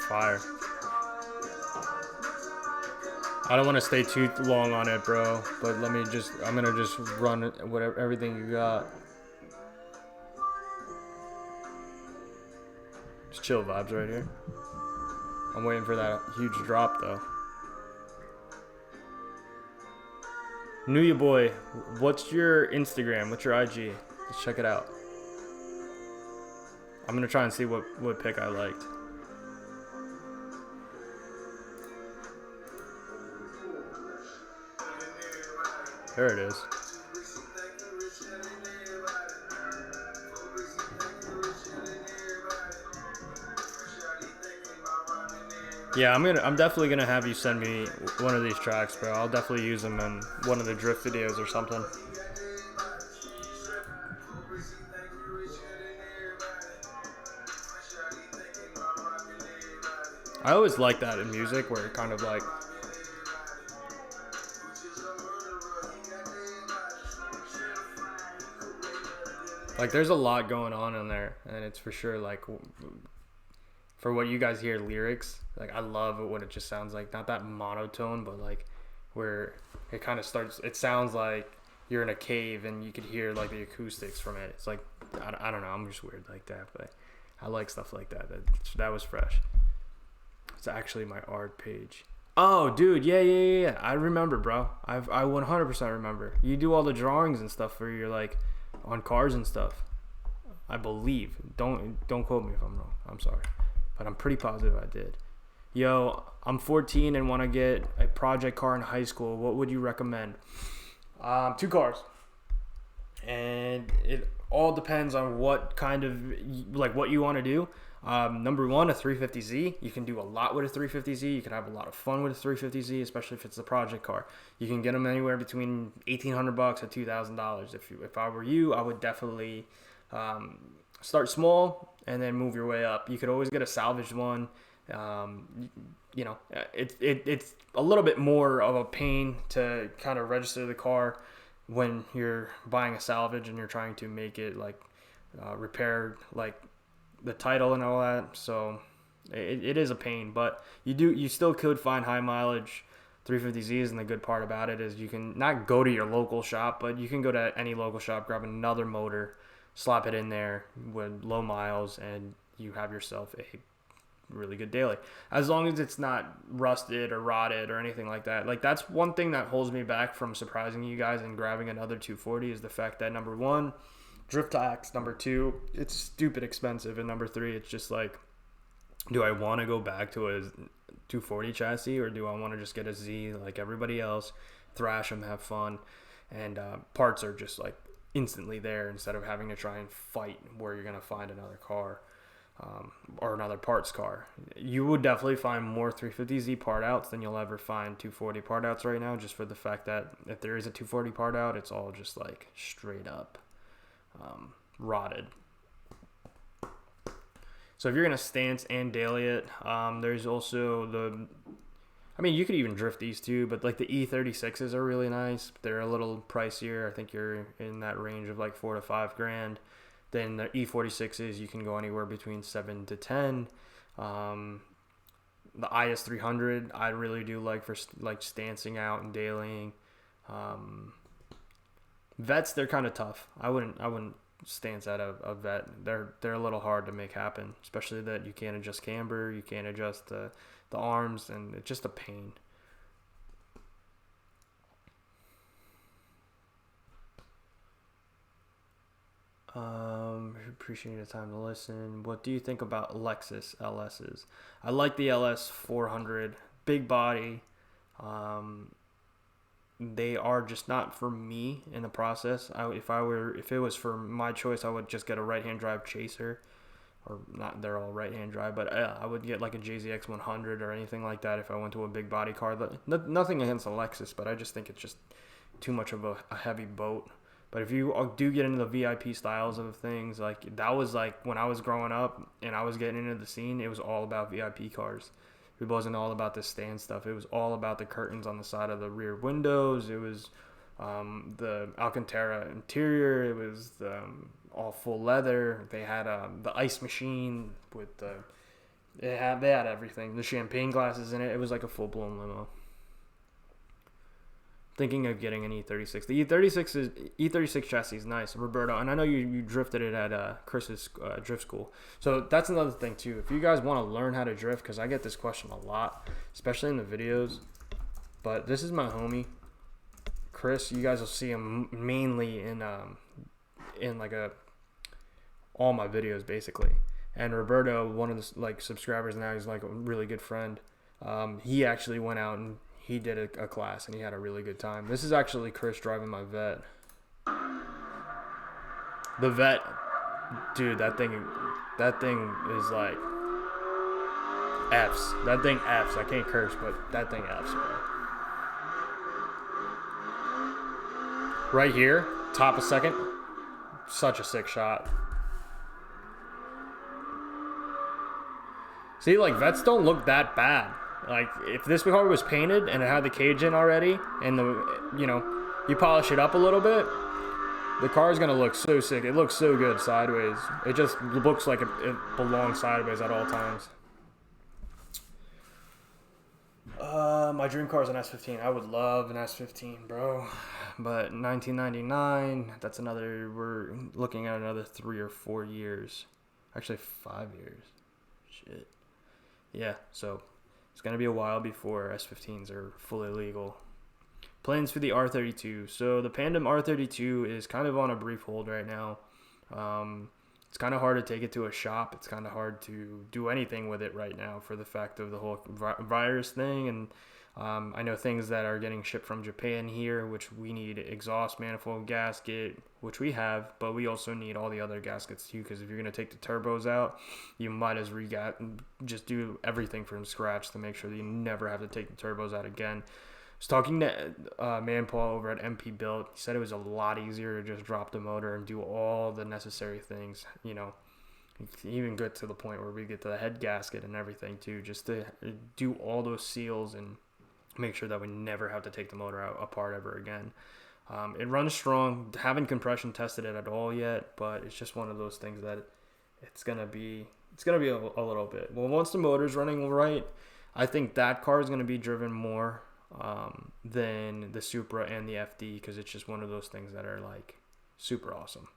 Fire. I don't want to stay too long on it, bro, but I'm gonna just run whatever, everything you got. Just chill vibes right here. I'm waiting for that huge drop, though. Knew you, boy. What's your Instagram? What's your IG? Let's check it out. I'm gonna try and see what pick I liked. There it is. Yeah, I'm definitely gonna have you send me one of these tracks, bro. I'll definitely use them in one of the drift videos or something. I always like that in music where it kind of like there's a lot going on in there, and it's for sure like for what you guys hear lyrics, like I love what it just sounds like. Not that monotone, but like where it kind of starts. It sounds like you're in a cave and you could hear like the acoustics from it. It's like I don't know. I'm just weird like that, but I like stuff like that. That was fresh. It's actually my art page. Oh, dude, yeah. I remember, bro. I 100% remember. You do all the drawings and stuff for your like on cars and stuff. I believe. Don't quote me if I'm wrong. I'm sorry, but I'm pretty positive I did. Yo, I'm 14 and want to get a project car in high school. What would you recommend? 2 cars, and it all depends on what kind of like what you want to do. Number 1, a 350Z. You can do a lot with a 350Z. You can have a lot of fun with a 350Z, especially if it's a project car. You can get them anywhere between $1,800 and $2,000. If I were you, I would definitely start small and then move your way up. You could always get a salvaged one. You know, it's a little bit more of a pain to kind of register the car when you're buying a salvage and you're trying to make it like repaired, like the title and all that. So it is a pain, but you still could find high mileage 350Zs, and the good part about it is you can not go to your local shop, but you can go to any local shop, grab another motor, slap it in there with low miles, and you have yourself a really good daily, as long as it's not rusted or rotted or anything like that. Like that's one thing that holds me back from surprising you guys and grabbing another 240 is the fact that number 1, drift tax, number 2, it's stupid expensive, and number 3, it's just like, do I want to go back to a 240 chassis, or do I want to just get a Z like everybody else, thrash them, have fun, and parts are just like instantly there instead of having to try and fight where you're gonna find another car. Or another parts car. You would definitely find more 350Z part outs than you'll ever find 240 part outs right now, just for the fact that if there is a 240 part out, it's all just like straight up rotted. So if you're gonna stance and daily it, there's also you could even drift these too, but like the E36s are really nice. They're a little pricier. I think you're in that range of like $4 to $5,000. Then the E46s, you can go anywhere between 7 to 10. The IS300, I really do like for like stancing out and dailying. Vets, they're kind of tough. I wouldn't stance out a vet. They're a little hard to make happen, especially that you can't adjust camber, you can't adjust the arms, and it's just a pain. Appreciate the time to listen. What do you think about Lexus LSs? I like the LS 400, big body. They are just not for me in the process. If it was for my choice, I would just get a right-hand drive Chaser, or not. They're all right-hand drive, but I would get like a JZX 100 or anything like that if I went to a big body car. Nothing against a Lexus, but I just think it's just too much of a heavy boat. But if you do get into the VIP styles of things, like that was like when I was growing up and I was getting into the scene, it was all about VIP cars. It wasn't all about the stand stuff. It was all about the curtains on the side of the rear windows. It was the Alcantara interior. It was all full leather. They had the ice machine with they had everything. The champagne glasses in it. It was like a full blown limo. Thinking of getting an E36. The E36 chassis is nice, Roberto, and I know you drifted it at Chris's drift school. So that's another thing too. If you guys want to learn how to drift, because I get this question a lot, especially in the videos. But this is my homie, Chris. You guys will see him mainly in like all my videos basically. And Roberto, one of the like subscribers now, he's like a really good friend. He actually went out and he did a class and he had a really good time. This is actually Chris driving my Vet. The Vet, dude, that thing is like F's. That thing F's. I can't curse, but that thing F's, bro. Right here, top of second, such a sick shot. See, like, Vets don't look that bad. Like, if this car was painted and it had the cage in already, and you polish it up a little bit, the car is gonna look so sick. It looks so good sideways. It just looks like it belongs sideways at all times. My dream car is an S15. I would love an S15, bro. But 1999, we're looking at another 3 or 4 years. Actually, 5 years. Shit. Yeah, so it's going to be a while before S15s are fully legal. Plans for the R32. So the Pandem R32 is kind of on a brief hold right now. It's kind of hard to take it to a shop. It's kind of hard to do anything with it right now for the fact of the whole virus thing. And I know things that are getting shipped from Japan here, which we need exhaust manifold gasket, which we have, but we also need all the other gaskets too, because if you're going to take the turbos out, you might as well just do everything from scratch to make sure that you never have to take the turbos out again. I was talking to Paul over at MP Build. He said it was a lot easier to just drop the motor and do all the necessary things, even get to the point where we get to the head gasket and everything too, just to do all those seals and make sure that we never have to take the motor apart ever again. It runs strong. Haven't compression tested it at all yet, but it's just one of those things that it's gonna be a little bit. Well, once the motor's running right, I think that car is gonna be driven more than the Supra and the FD, because it's just one of those things that are like super awesome.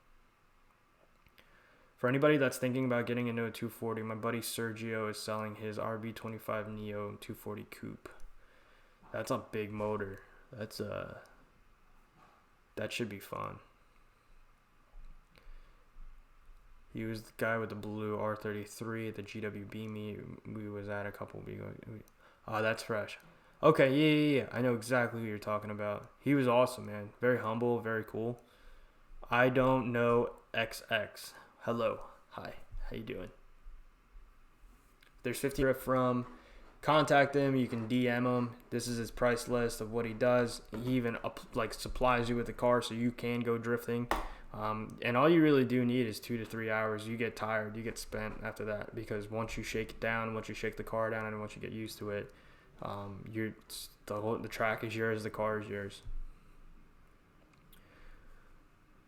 For anybody that's thinking about getting into a 240, my buddy Sergio is selling his RB25 Neo 240 Coupe. That's a big motor. That should be fun. He was the guy with the blue R33 at the GWB we was at a couple weeks ago. Oh, that's fresh. Okay, yeah. I know exactly who you're talking about. He was awesome, man. Very humble, very cool. I don't know XX. Hello. Hi. How you doing? There's 50 from. Contact him. You can DM him. This is his price list of what he does. He even supplies you with the car so you can go drifting. And all you really do need is 2 to 3 hours. You get tired. You get spent after that, because once you shake it down, once you shake the car down, and once you get used to it, the track is yours. The car is yours.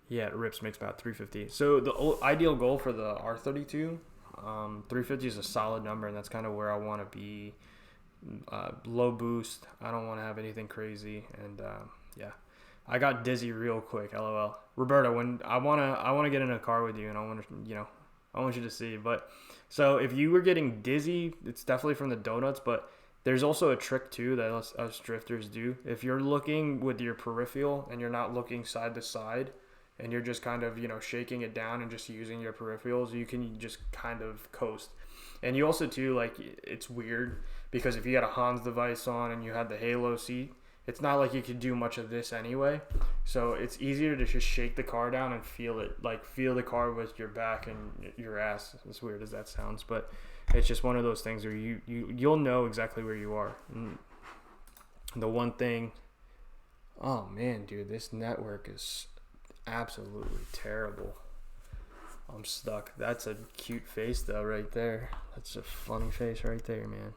Yeah, it rips, makes about 350. So the ideal goal for the R32, 350 is a solid number, and that's kind of where I want to be. Low boost. I don't want to have anything crazy, and yeah. I got dizzy real quick. LOL. Roberto, when I wanna get in a car with you, and I want you to see. But so if you were getting dizzy, it's definitely from the donuts. But there's also a trick too that us drifters do. If you're looking with your peripheral and you're not looking side to side, and you're just kind of shaking it down and just using your peripherals, you can just kind of coast. And you also too, like, it's weird because if you had a Hans device on and you had the halo seat, it's not like you could do much of this anyway. So it's easier to just shake the car down and feel it, like feel the car with your back and your ass, as weird as that sounds. But it's just one of those things where you'll know exactly where you are. And the one thing, oh man, dude, this network is absolutely terrible. I'm stuck. That's a cute face though right there. That's a funny face right there, man.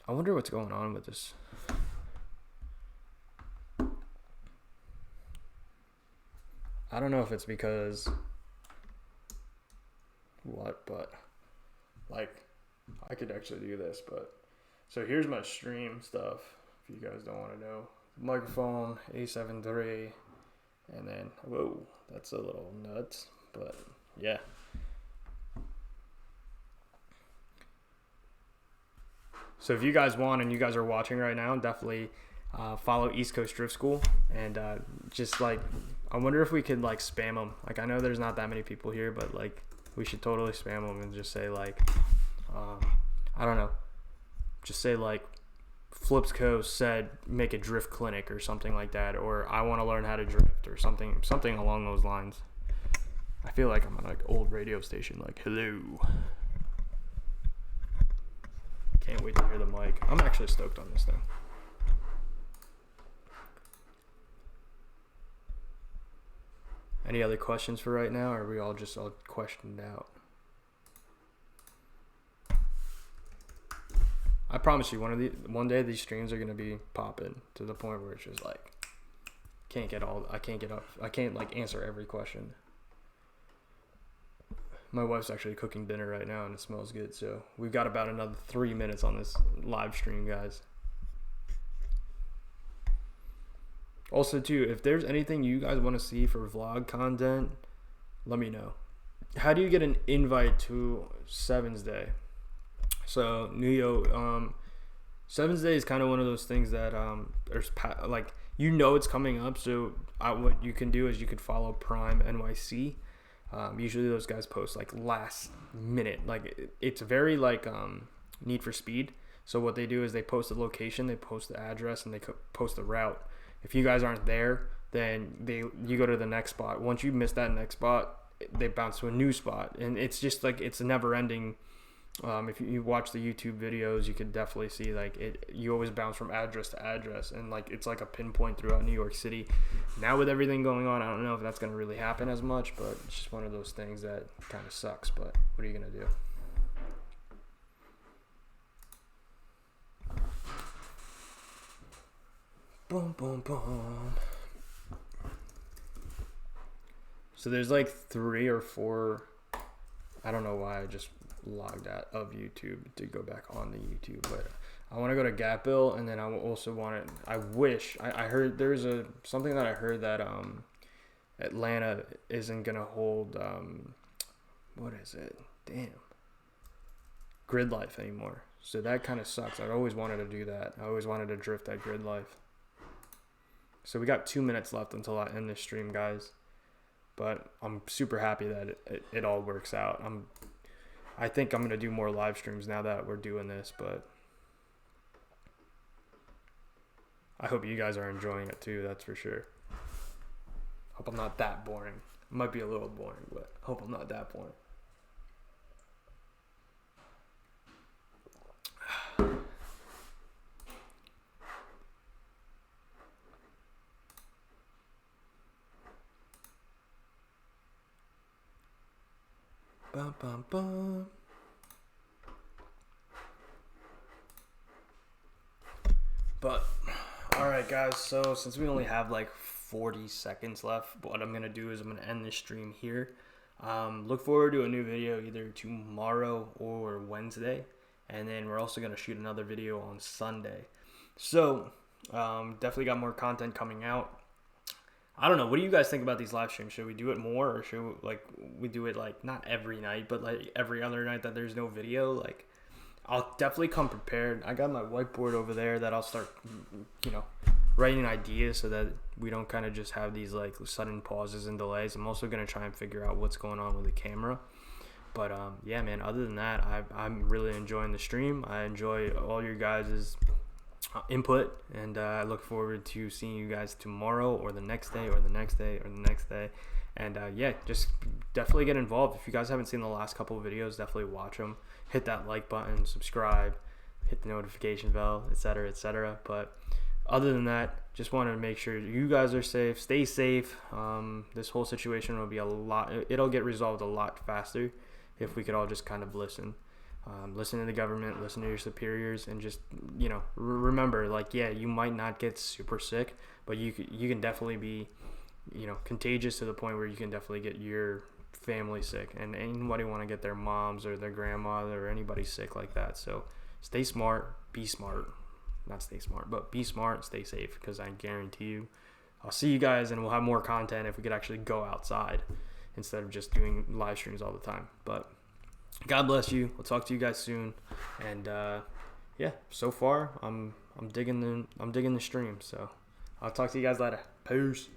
I wonder what's going on with this. I don't know if it's because what, but like I could actually do this, but so here's my stream stuff if you guys don't want to know. Microphone A7 III, and then whoa, that's a little nuts, but yeah. So if you guys want and you guys are watching right now, definitely follow East Coast Drift School, and just like I wonder if we could like spam them. Like I know there's not that many people here, but like we should totally spam them and just say like I don't know, just say like Flipzco said make a drift clinic or something like that, or I want to learn how to drift or something along those lines. I feel like I'm on like old radio station, like hello. Can't wait to hear the mic. I'm actually stoked on this thing. Any other questions for right now, or are we all just all questioned out? I promise you, one day these streams are gonna be popping to the point where it's just like I can't like answer every question. My wife's actually cooking dinner right now and it smells good, so we've got about another 3 minutes on this live stream, guys. Also too, if there's anything you guys want to see for vlog content, let me know. How do you get an invite to Sevens Day? So Sevens Day is kind of one of those things that there's like, you know, it's coming up. So what you can do is you could follow Prime NYC. Usually those guys post like last minute. Like it's very like Need for Speed. So what they do is they post the location, they post the address, and they post the route. If you guys aren't there, then you go to the next spot. Once you miss that next spot, they bounce to a new spot, and it's just like it's a never ending. If you watch the YouTube videos, you could definitely see like you always bounce from address to address, and like it's like a pinpoint throughout New York City. Now with everything going on, I don't know if that's gonna really happen as much, but it's just one of those things that kind of sucks. But what are you gonna do? Boom, boom, boom. So there's like 3 or 4. I don't know why I just logged out of YouTube to go back on the YouTube, but I want to go to Gapville, and then I also want to. I heard there's something that I heard that Atlanta isn't gonna hold what is it? Damn. Grid Life anymore. So that kind of sucks. I always wanted to do that. I always wanted to drift at Grid Life. So we got 2 minutes left until I end this stream, guys. But I'm super happy that it all works out. I think I'm going to do more live streams now that we're doing this, but I hope you guys are enjoying it too, that's for sure. Hope I'm not that boring. It might be a little boring, but hope I'm not that boring. Bum, bum, bum. But all right, guys, so since we only have like 40 seconds left, what I'm gonna do is I'm gonna end this stream here. Look forward to a new video either tomorrow or Wednesday, and then we're also gonna shoot another video on Sunday. So definitely got more content coming out. I don't know. What do you guys think about these live streams? Should we do it more, or should we do it like not every night, but like every other night that there's no video? Like, I'll definitely come prepared. I got my whiteboard over there that I'll start, writing ideas so that we don't kind of just have these like sudden pauses and delays. I'm also gonna try and figure out what's going on with the camera. But yeah, man. Other than that, I'm really enjoying the stream. I enjoy all your guys' input, and I look forward to seeing you guys tomorrow or the next day or the next day or the next day. And yeah, just definitely get involved. If you guys haven't seen the last couple of videos, definitely watch them. Hit that like button, subscribe, hit the notification bell, etc., etc. But other than that, just wanted to make sure you guys are safe. Stay safe. This whole situation will be it'll get resolved a lot faster if we could all just kind of listen. Listen to the government, listen to your superiors, and just, remember, like, yeah, you might not get super sick, but you can definitely be, contagious to the point where you can definitely get your family sick, and anybody want to get their moms or their grandmother or anybody sick like that. So stay smart, be smart, not stay smart, but be smart, stay safe, because I guarantee you, I'll see you guys, and we'll have more content if we could actually go outside instead of just doing live streams all the time. But God bless you. We'll talk to you guys soon. And yeah, so far I'm digging the stream. So I'll talk to you guys later. Peace.